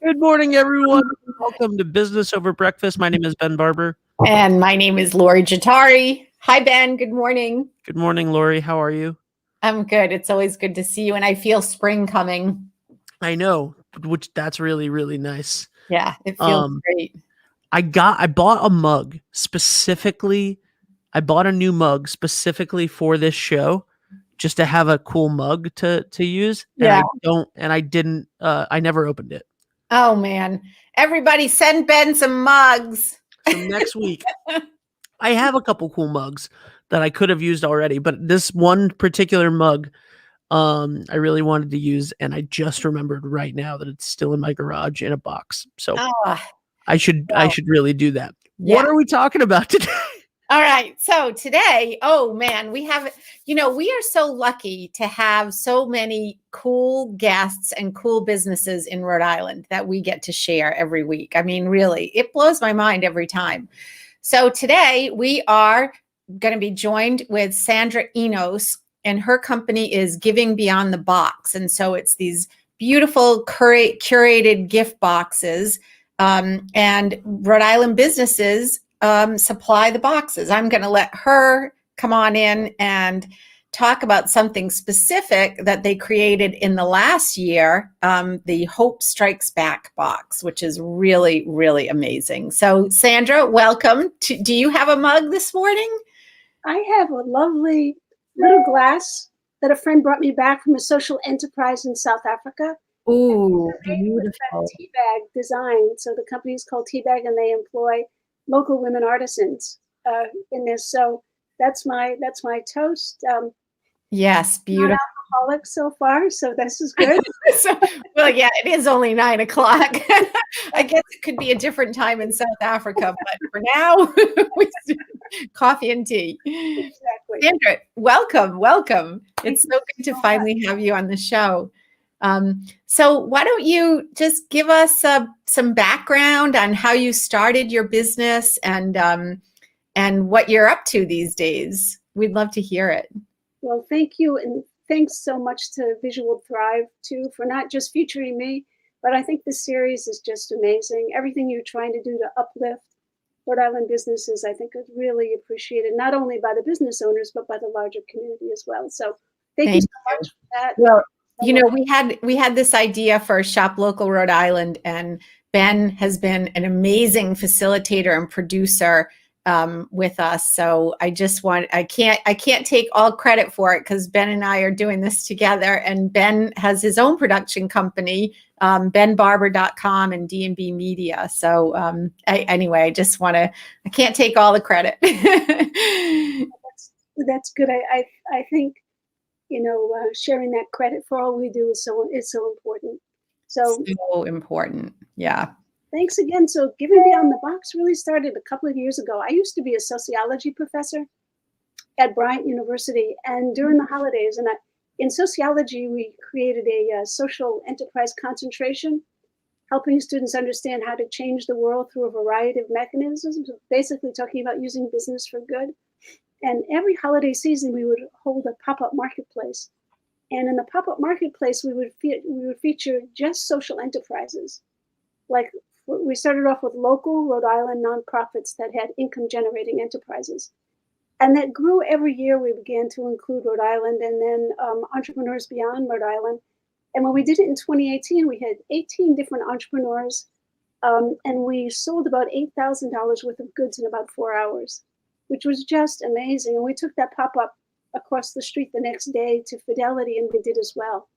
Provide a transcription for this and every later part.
Good morning, everyone. Welcome to Business Over Breakfast. My name is Ben Barber. And my name is Lori Jatari. Hi, Ben. Good morning. Good morning, Lori. How are you? I'm good. It's always good to see you, and I feel spring coming. I know, which that's really, really nice. Yeah, it feels great. I bought a mug specifically. I bought a new mug specifically for this show, just to have a cool mug to use. Yeah. I never opened it. Oh man. Everybody send Ben some mugs. So next week, I have a couple cool mugs that I could have used already, but this one particular mug, I really wanted to use, and I just remembered right now that it's still in my garage in a box. So I should really do that. Yeah. What are we talking about today? All right. So today, oh man, we have, we are so lucky to have so many cool guests and cool businesses in Rhode Island that we get to share every week. I mean, really, it blows my mind every time. So today we are going to be joined with Sandra Enos, and her company is Giving Beyond the Box. And so it's these beautiful curated gift boxes, and Rhode Island businesses supply the boxes. I'm going to let her come on in and talk about something specific that they created in the last year, the Hope Strikes Back box, which is really, really amazing. So Sandra, welcome. Do you have a mug this morning? I have a lovely little glass that a friend brought me back from a social enterprise in South Africa. Ooh, beautiful. Tea bag design. So the company is called Tea Bag, and they employ local women artisans in this. So that's my toast. Yes, beautiful. Not alcoholic so far, so this is good. Well, yeah, it is only 9 o'clock. I guess it could be a different time in South Africa, but for now, coffee and tea. Exactly. Sandra, welcome. It's so good to finally have you on the show. So why don't you just give us some background on how you started your business and what you're up to these days? We'd love to hear it. Well, thank you. And thanks so much to Visual Thrive too, for not just featuring me, but I think this series is just amazing. Everything you're trying to do to uplift Rhode Island businesses, I think is really appreciated, not only by the business owners, but by the larger community as well. So thank you so much for that. Well, we had this idea for Shop Local Rhode Island, and Ben has been an amazing facilitator and producer with us. So I can't take all credit for it, because Ben and I are doing this together, and Ben has his own production company, benbarber.com and D&B Media. So I can't take all the credit. That's good. I think, sharing that credit for all we do is so important. So important. Yeah. Thanks again. So Giving Beyond the Box really started a couple of years ago. I used to be a sociology professor at Bryant University, and during the holidays, in sociology, we created a social enterprise concentration, helping students understand how to change the world through a variety of mechanisms, basically talking about using business for good. And every holiday season, we would hold a pop-up marketplace. And in the pop-up marketplace, we would feature just social enterprises. Like, we started off with local Rhode Island nonprofits that had income-generating enterprises. And that grew every year. We began to include Rhode Island, and then entrepreneurs beyond Rhode Island. And when we did it in 2018, we had 18 different entrepreneurs, and we sold about $8,000 worth of goods in about 4 hours, which was just amazing. And we took that pop-up across the street the next day to Fidelity, and we did as well.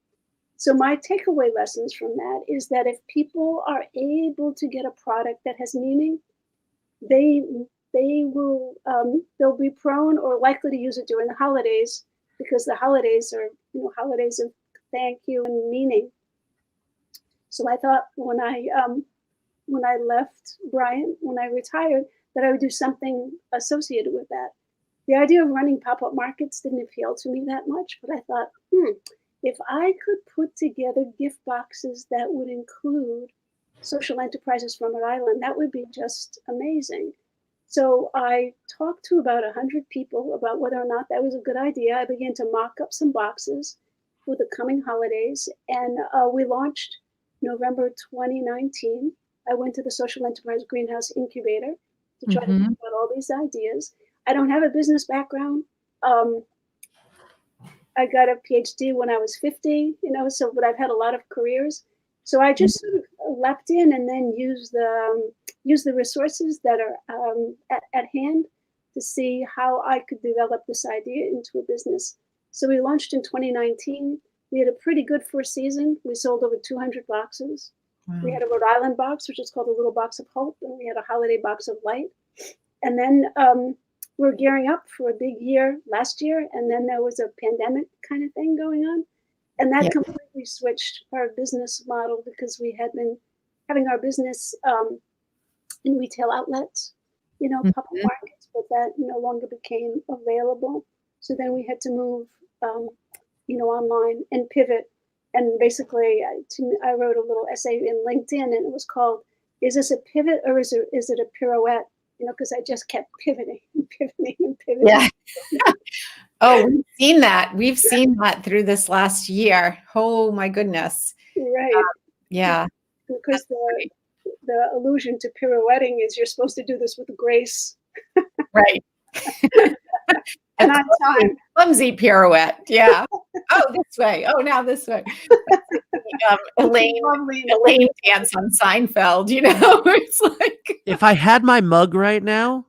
So my takeaway lessons from that is that if people are able to get a product that has meaning, they'll be prone or likely to use it during the holidays, because the holidays are holidays of thank you and meaning. So I thought when I left Bryant, when I retired, that I would do something associated with that. The idea of running pop-up markets didn't appeal to me that much, but I thought, if I could put together gift boxes that would include social enterprises from Rhode Island, that would be just amazing. So I talked to about 100 people about whether or not that was a good idea. I began to mock up some boxes for the coming holidays, and we launched November 2019, I went to the Social Enterprise Greenhouse Incubator to try to Mhm. think about all these ideas. I don't have a business background. Um, I got a PhD when I was 50, so, but I've had a lot of careers. So I just sort of leapt in and then use the resources that are at hand to see how I could develop this idea into a business. So we launched in 2019. We had a pretty good first season. We sold over 200 boxes. We Wow. had a Rhode Island box, which is called a Little Box of Hope, and we had a holiday box of light. And then we're gearing up for a big year last year, and then there was a pandemic kind of thing going on, and that Yeah. completely switched our business model because we had been having our business in retail outlets, public Mhm. markets, but that no longer became available. So then we had to move, online and pivot. And basically, I wrote a little essay in LinkedIn, and it was called "Is this a pivot or is it a pirouette?" Because I just kept pivoting and pivoting and pivoting. Yeah. Oh, we've seen that. We've seen that through this last year. Oh my goodness. Right. Yeah. And of course, That's great. the allusion to pirouetting is you're supposed to do this with grace Right. and on time. Clumsy pirouette. Yeah. Oh, this way. Oh, now this way. Elaine dance on Seinfeld, it's like, If I had my mug right now,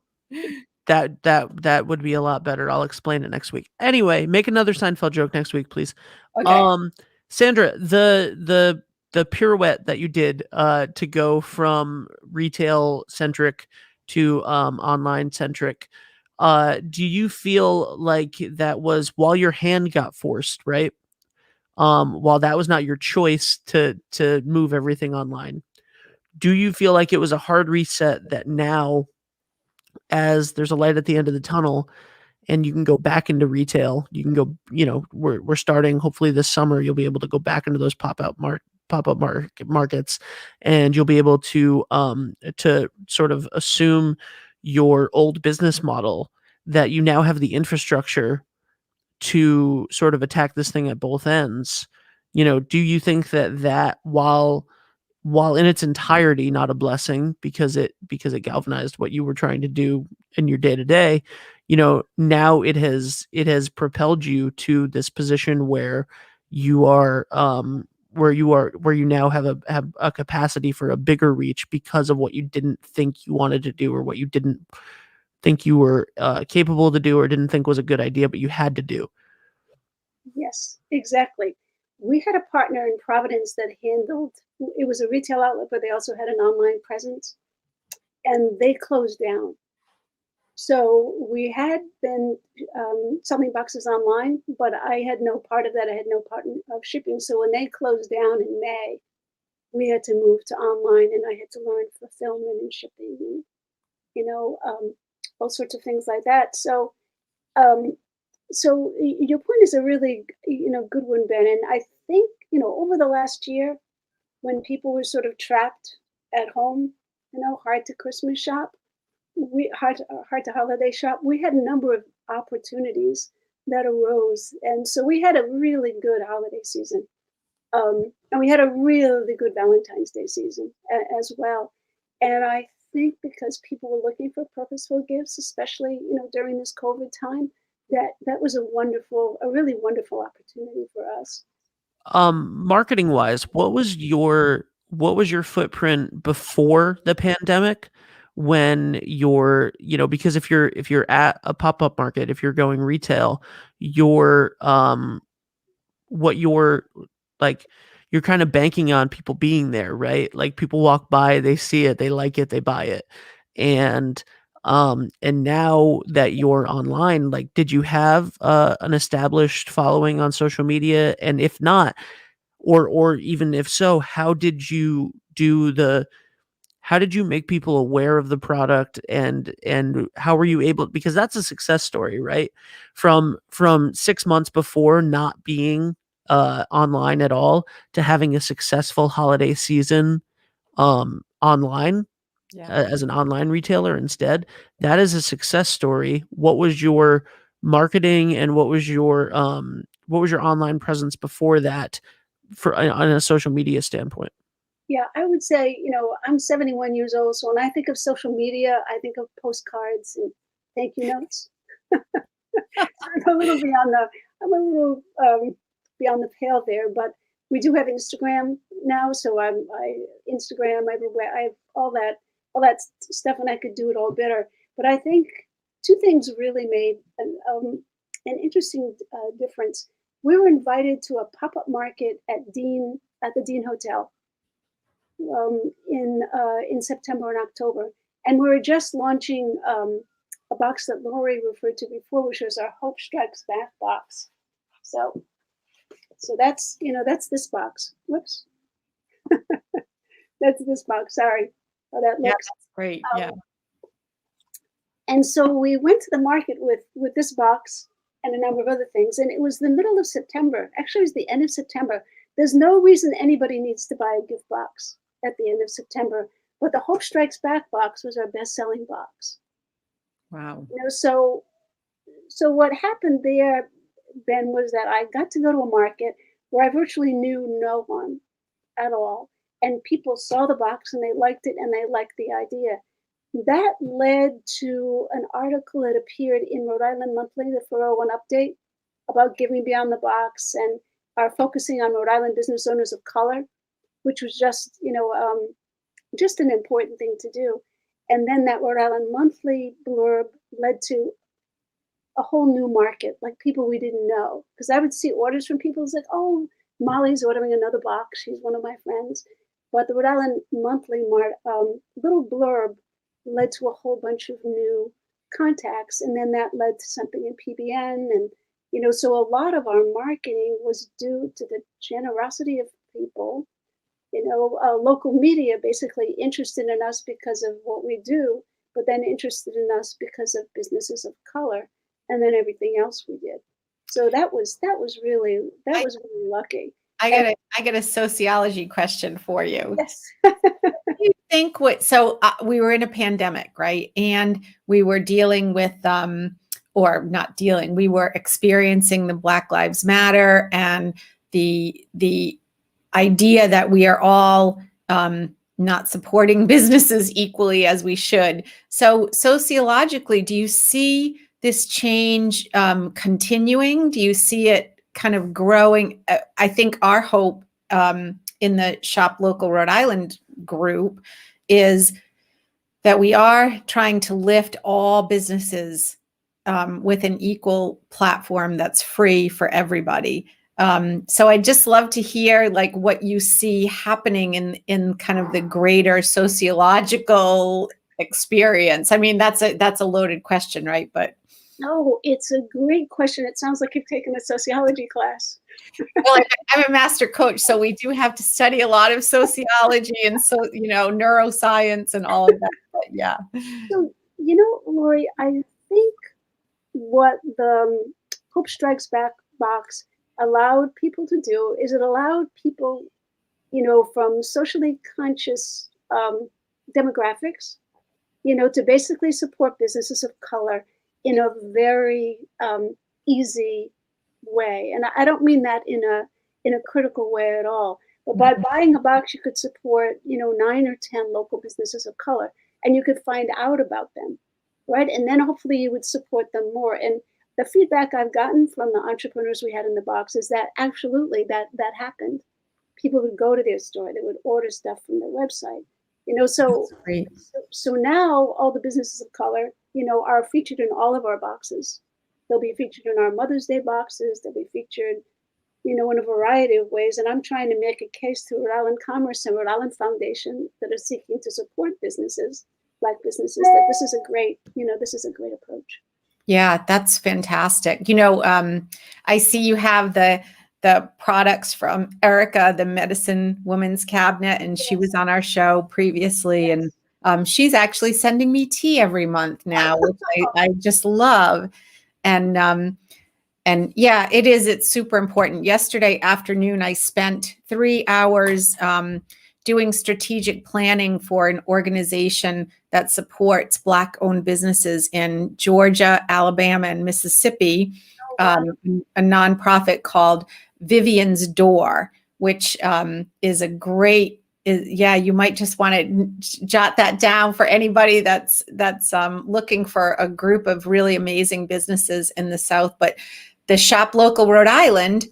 that would be a lot better. I'll explain it next week. Anyway, make another Seinfeld joke next week, please. okay. Sandra, the pirouette that you did to go from retail centric to online centric, do you feel like that was while your hand got forced, right? While that was not your choice to move everything online, do you feel like it was a hard reset that now, as there's a light at the end of the tunnel and you can go back into retail, you can go, we're starting hopefully this summer, you'll be able to go back into those markets, and you'll be able to sort of assume your old business model, that you now have the infrastructure to sort of attack this thing at both ends. Do you think that while in its entirety not a blessing because it galvanized what you were trying to do in your day to day, now it has propelled you to this position where you are where you now have a capacity for a bigger reach because of what you didn't think you wanted to do, or what you didn't think you were capable to do, or didn't think was a good idea, but you had to do. Yes, exactly. We had a partner in Providence that handled it was a retail outlet, but they also had an online presence, and they closed down. So we had been selling boxes online, but I had no part of that. I had no part of shipping. So when they closed down in May, we had to move to online, and I had to learn fulfillment and shipping, and all sorts of things like that. Um, your point is a really good one, Ben. And I think over the last year, when people were sort of trapped at home, hard to Christmas shop, we hard to holiday shop. We had a number of opportunities that arose, and so we had a really good holiday season, and we had a really good Valentine's Day season as well. And I think because people were looking for purposeful gifts, especially during this COVID time, that was a really wonderful opportunity for us. Marketing wise, what was your footprint before the pandemic, when because if you're at a pop-up market, if you're going retail, your what you're like you're kind of banking on people being there, right? Like, people walk by, they see it, they like it, they buy it. And now that you're online, like, did you have an established following on social media? And if not, or even if so, how did you make people aware of the product, and how were you able, because that's a success story, right? From 6 months before not being online at all, to having a successful holiday season online, Yeah. as an online retailer instead. That is a success story. What was your marketing, and what was your online presence before that, on a social media standpoint? Yeah, I would say, I'm 71 years old, so when I think of social media, I think of postcards and thank you notes. I'm a little beyond the, I'm a little beyond the pale there, but we do have Instagram now, so I Instagram everywhere. I have all that stuff, and I could do it all better. But I think two things really made an interesting difference. We were invited to a pop-up market at the Dean Hotel in September and October, and we were just launching a box that Lori referred to before, which was our Hope Strikes Back box. So that's this box. Whoops, that's this box. Sorry, how that Yeah, looks. that's great. Yeah. And so we went to the market with this box and a number of other things, and it was the middle of September. Actually, it was the end of September. There's no reason anybody needs to buy a gift box at the end of September, but the Hope Strikes Back box was our best-selling box. Wow. So what happened there, Ben, was that I got to go to a market where I virtually knew no one at all, and people saw the box and they liked it and they liked the idea. That led to an article that appeared in Rhode Island Monthly, the 401 update, about giving beyond the box and are focusing on Rhode Island business owners of color, which was just an important thing to do. And then that Rhode Island Monthly blurb led to a whole new market, like people we didn't know. Because I would see orders from people who's like, oh, Molly's ordering another box. She's one of my friends. But the Rhode Island Monthly little blurb led to a whole bunch of new contacts. And then that led to something in PBN. And, so a lot of our marketing was due to the generosity of people, local media basically interested in us because of what we do, but then interested in us because of businesses of color, and then everything else we did. So that was really lucky. I got a sociology question for you. Yes. You think we were in a pandemic, right? And we were dealing with, or not dealing, we were experiencing the Black Lives Matter and the idea that we are all not supporting businesses equally as we should. So sociologically, do you see this change continuing? Do you see it kind of growing? I think our hope in the Shop Local Rhode Island group is that we are trying to lift all businesses with an equal platform that's free for everybody. So I'd just love to hear like what you see happening in kind of the greater sociological experience. I mean, that's a loaded question, right? But no, it's a great question. It sounds like you've taken a sociology class. well, I'm a master coach, so we do have to study a lot of sociology and neuroscience and all of that. But yeah. So Lori, I think what the Hope Strikes Back box allowed people to do is it allowed people, from socially conscious demographics, to basically support businesses of color in a very easy way. And I don't mean that in a critical way at all. But by buying a box, you could support, 9 or 10 local businesses of color, and you could find out about them, right? And then hopefully you would support them more. And the feedback I've gotten from the entrepreneurs we had in the box is that absolutely that happened. People would go to their store, they would order stuff from their website, so now all the businesses of color, are featured in all of our boxes. They'll be featured in our Mother's Day boxes. They'll be featured, in a variety of ways. And I'm trying to make a case to Rhode Island Commerce and Rhode Island Foundation that are seeking to support businesses, Black businesses, that this is a great approach. Yeah, that's fantastic. I see you have the products from Erica, the Medicine Women's Cabinet, and she was on our show previously. And she's actually sending me tea every month now, which I just love. And yeah, it's super important. Yesterday afternoon, I spent 3 hours doing strategic planning for an organization that supports Black-owned businesses in Georgia, Alabama, and Mississippi, a nonprofit called Vivian's Door, which is a great yeah, you might just want to jot that down for anybody that's looking for a group of really amazing businesses in the South. But the Shop Local Rhode Island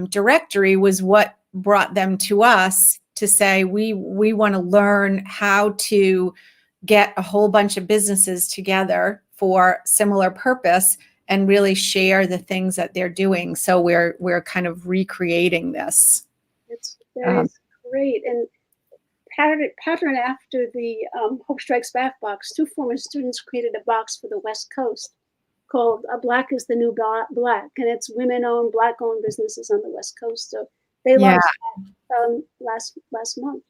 directory was what brought them to us to say, we want to learn how to get a whole bunch of businesses together for similar purpose and really share the things that they're doing. So we're kind of recreating this. That is great. And pattern after the Hope Strikes Back box, 2 former students created a box for the West Coast called Black is the New Black, and it's women-owned, Black-owned businesses on the West Coast. So they launched that, last month.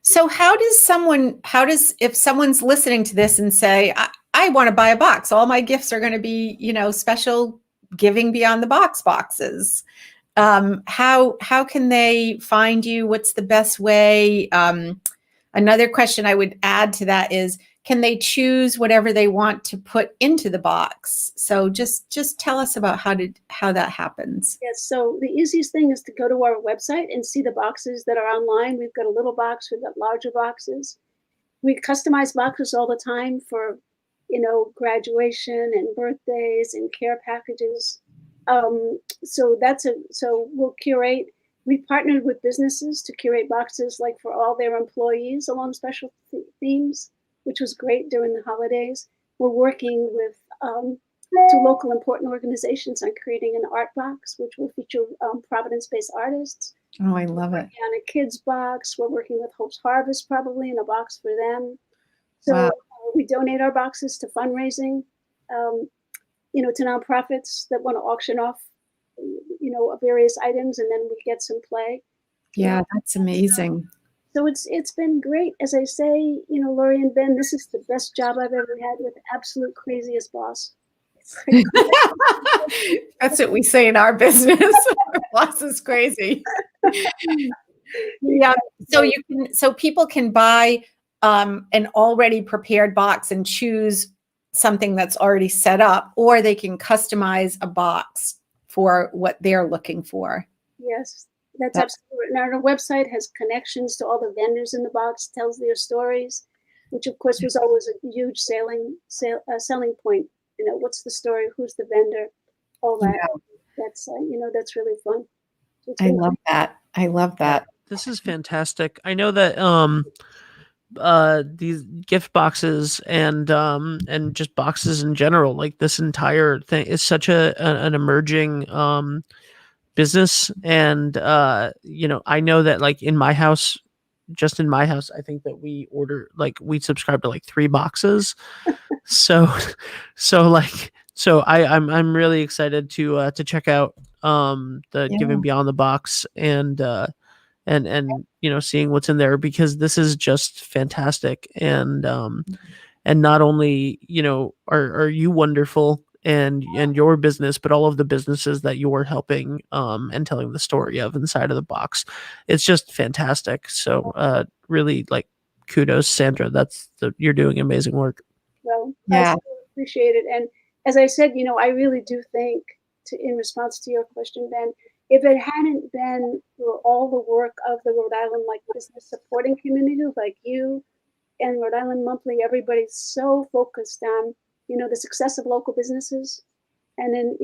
So if someone's listening to this and say, I want to buy a box, all my gifts are going to be, special giving beyond the box boxes. How can they find you? What's the best way? Another question I would add to that is, can they choose whatever they want to put into the box? So just tell us about how that happens. Yes. So the easiest thing is to go to our website and see the boxes that are online. We've got a little box. We've got larger boxes. We customize boxes all the time for, graduation and birthdays and care packages. So we'll curate. We've partnered with businesses to curate boxes like for all their employees along special themes, which was great during the holidays. We're working with 2 local important organizations on creating an art box, which will feature Providence-based artists. Oh, I love it. On a kids box. We're working with Hope's Harvest, probably in a box for them. So wow. We donate our boxes to fundraising, to nonprofits that want to auction off, various items, and then we get some play. Yeah, that's amazing. So it's been great. As I say, Lori and Ben, this is the best job I've ever had with the absolute craziest boss. That's what we say in our business. Our boss is crazy. Yeah. So people can buy an already prepared box and choose something that's already set up, or they can customize a box for what they're looking for. Yes, that's absolutely. And our website has connections to all the vendors in the box, tells their stories, which of course was always a huge selling point. What's the story? Who's the vendor? All that. Yeah. That's really fun. I love that. I love that. This is fantastic. I know that these gift boxes and just boxes in general, like this entire thing is such an emerging business. And I know that like in my house, I think that we subscribe to like 3 boxes. I'm really excited to check out the Giving Beyond the Box and seeing what's in there, because this is just fantastic. And not only are you wonderful and your business, but all of the businesses that you're helping and telling the story of inside of the box, it's just fantastic. So really, like, kudos, Sandra. You're doing amazing work. Well, I appreciate it. And as I said, I really do think, in response to your question, Ben, if it hadn't been for all the work of the Rhode Island business supporting community like you and Rhode Island Monthly, everybody's so focused on the success of local businesses, and then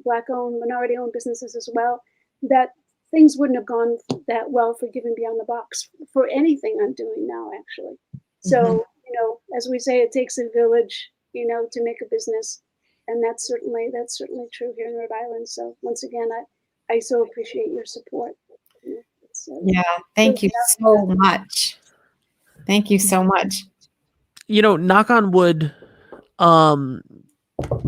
Black-owned, minority-owned businesses as well, that things wouldn't have gone that well for Giving Beyond the Box for anything I'm doing now, actually. So as we say, it takes a village, to make a business, and that's certainly true here in Rhode Island. So once again, I so appreciate your support. Thank you so much. Thank you so much. Knock on wood,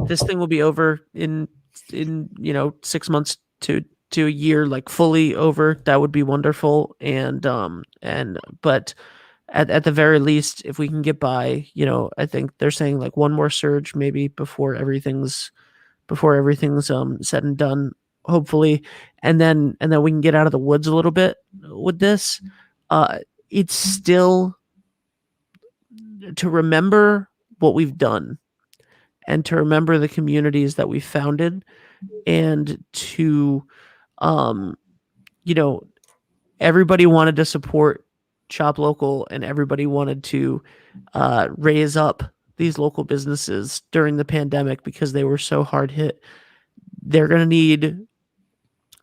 this thing will be over in 6 months to a year, like fully over. That would be wonderful. But at the very least, if we can get by, I think they're saying like one more surge maybe before everything's said and done, hopefully, and then we can get out of the woods a little bit with this. It's still to remember what we've done and to remember the communities that we founded, and to everybody wanted to support shop local, and everybody wanted to raise up these local businesses during the pandemic because they were so hard hit. They're going to need,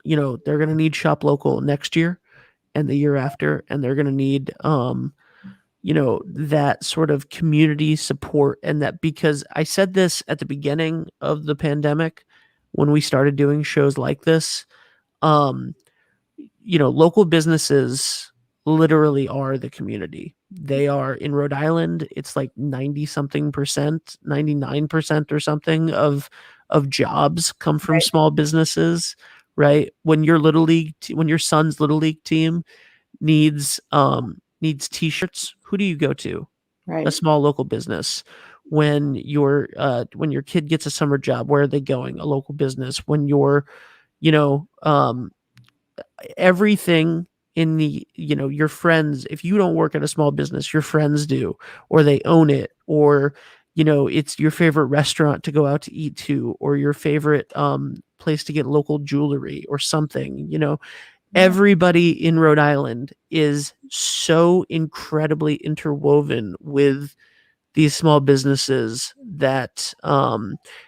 they're going to need shop local next year and the year after, and they're going to need that sort of community support. And that, because I said this at the beginning of the pandemic when we started doing shows like this, local businesses literally are the community. They are in Rhode Island. It's like 90 something percent, 99% or something of jobs come from small businesses, right? When your when your son's little league team needs t-shirts, who do you go to? Right. A small local business. When your kid gets a summer job, where are they going? A local business. When you're, everything in the, your friends, if you don't work at a small business, your friends do, or they own it, or it's your favorite restaurant to go out to eat to, or your favorite place to get local jewelry or something. Everybody in Rhode Island is so incredibly interwoven with these small businesses that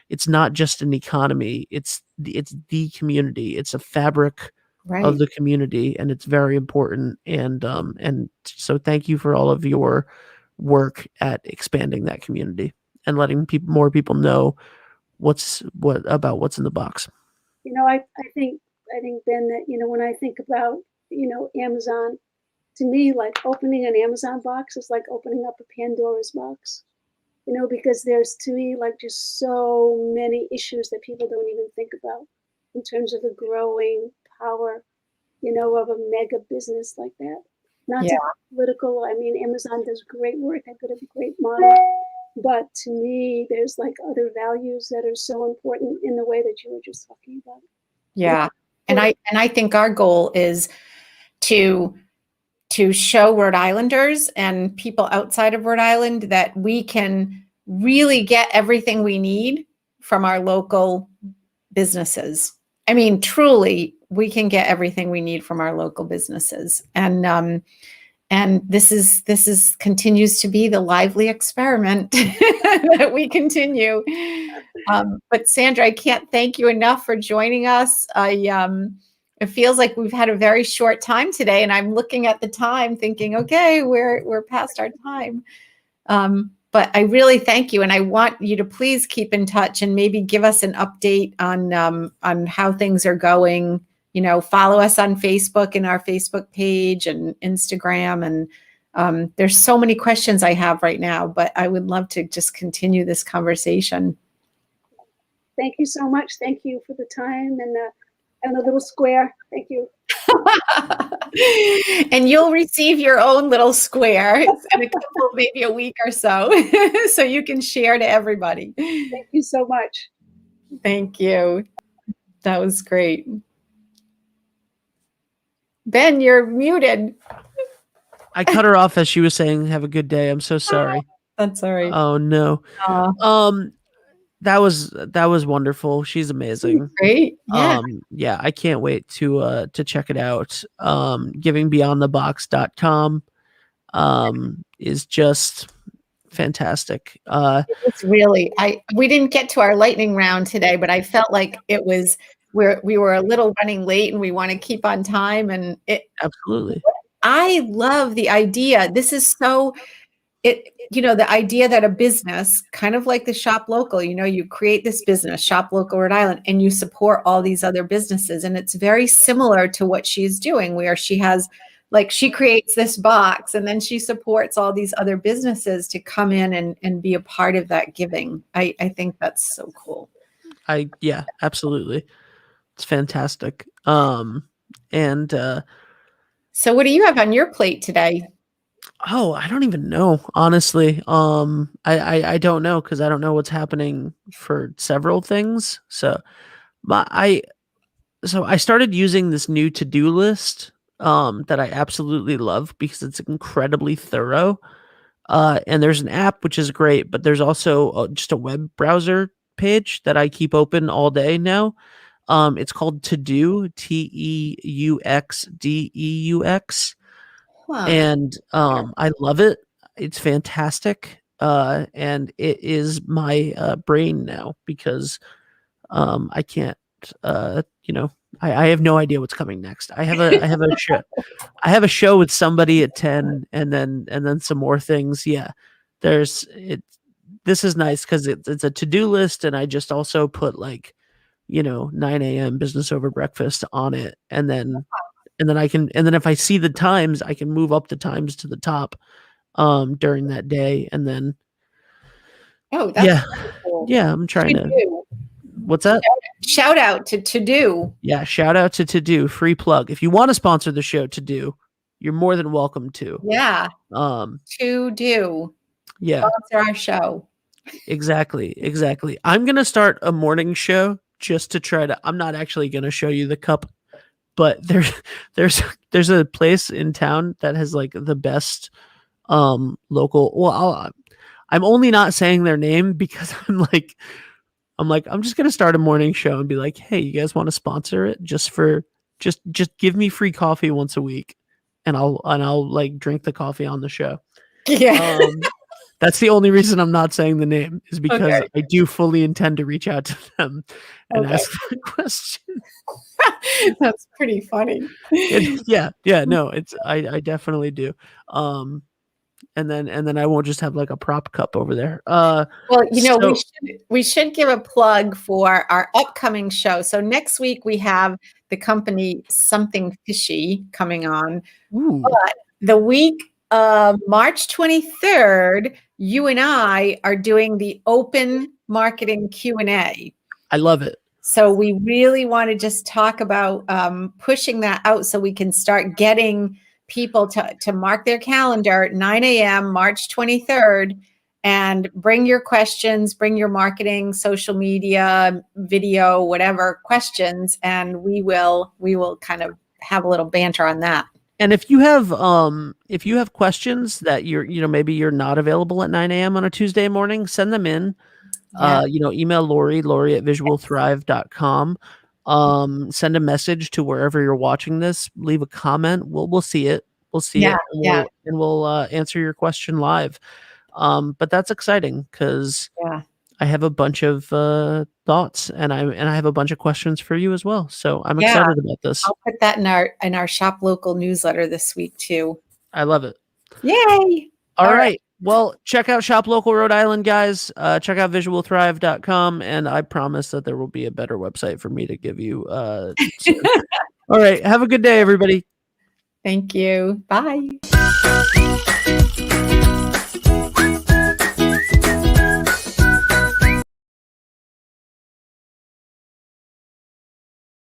it's not just an economy, it's the community. It's a fabric of the community, and it's very important. And so thank you for all of your work at expanding that community and letting more people know what's in the box. I think, Ben, that, when I think about, Amazon, to me, like opening an Amazon box is like opening up a Pandora's box, because there's, to me, like just so many issues that people don't even think about in terms of the growing power, of a mega business like that. Not to be political. I mean, Amazon does great work. They've got a great model. But to me, there's like other values that are so important in the way that you were just talking about. Yeah. And I think our goal is to show Rhode Islanders and people outside of Rhode Island that we can really get everything we need from our local businesses. I mean, truly, we can get everything we need from our local businesses. And this continues to be the lively experiment that we continue. But Sandra, I can't thank you enough for joining us. It feels like we've had a very short time today, and I'm looking at the time thinking, okay, we're past our time. But I really thank you, and I want you to please keep in touch and maybe give us an update on how things are going. Follow us on Facebook and our Facebook page and Instagram. And there's so many questions I have right now, but I would love to just continue this conversation. Thank you so much. Thank you for the time and the little square. Thank you. And you'll receive your own little square in a couple, maybe a week or so, so you can share to everybody. Thank you so much. Thank you. That was great. Ben, you're muted. I cut her off as she was saying, "Have a good day." I'm so sorry. That's all right. Oh no. That was wonderful. She's amazing. Great. Yeah. Yeah, I can't wait to check it out. Givingbeyondthebox.com is just fantastic. It's really, we didn't get to our lightning round today, but I felt like it was we were a little running late and we want to keep on time. And Absolutely. I love the idea. This is so, the idea that a business, kind of like the Shop Local, you create this business, Shop Local Rhode Island, and you support all these other businesses. And it's very similar to what she's doing, where she has, she creates this box and then she supports all these other businesses to come in and be a part of that giving. I think that's so cool. Yeah, absolutely. It's fantastic. So what do you have on your plate today? Oh, I don't even know, honestly. I don't know, because I don't know what's happening for several things. So I started using this new to-do list that I absolutely love because it's incredibly thorough. And there's an app which is great, but there's also just a web browser page that I keep open all day now. It's called To Do, TEUXDEUX, Huh. and I love it. It's fantastic, and it is my brain now because I can't, you know, I have no idea what's coming next. I have a show. I have a show with somebody at 10, and then some more things. Yeah, there's it. This is nice because it's a to-do list, and I just also put like, 9 a.m. business over breakfast on it, and then if I see the times, I can move up the times to the top during that day, and then Oh, that's yeah, cool. yeah, I'm trying to. To-do. What's that? Shout out to Do. Yeah, shout out to Do, free plug. If you want to sponsor the show, To Do, you're more than welcome to. Yeah, Um, To Do. yeah, Sponsor our show. exactly. I'm gonna start a morning show just to try to. I'm not actually gonna show you the cup, but there's a place in town that has like the best local. Well, I'm only not saying their name because I'm just gonna start a morning show and be like, hey, you guys want to sponsor it just give me free coffee once a week, and I'll like drink the coffee on the show. Yeah. That's the only reason I'm not saying the name, is because Okay. I do fully intend to reach out to them and Okay. ask the question. That's pretty funny. Yeah, no, it's I definitely do. And then I won't just have like a prop cup over there. Well, So, we should give a plug for our upcoming show. So next week we have the company Something Fishy coming on. ooh, But the week of March 23rd, you and I are doing the open marketing Q&A. I love it. So we really want to just talk about pushing that out so we can start getting people to mark their calendar at 9 a.m. March 23rd, and bring your questions, bring your marketing, social media, video, whatever questions, and we will kind of have a little banter on that. And if you have questions that maybe you're not available at 9 a.m. on a Tuesday morning, send them in. Yeah. Email Lori at visualthrive.com. Send a message to wherever you're watching this. Leave a comment. We'll see it. We'll see Yeah, it. And we'll answer your question live. But that's exciting because Yeah. I have a bunch of thoughts, and I have a bunch of questions for you as well. So I'm excited about this. I'll put that in our Shop Local newsletter this week too. I love it. Yay! All right. Well, check out Shop Local Rhode Island, guys. Check out visualthrive.com, and I promise that there will be a better website for me to give you. Soon. All right. Have a good day, everybody. Thank you. Bye.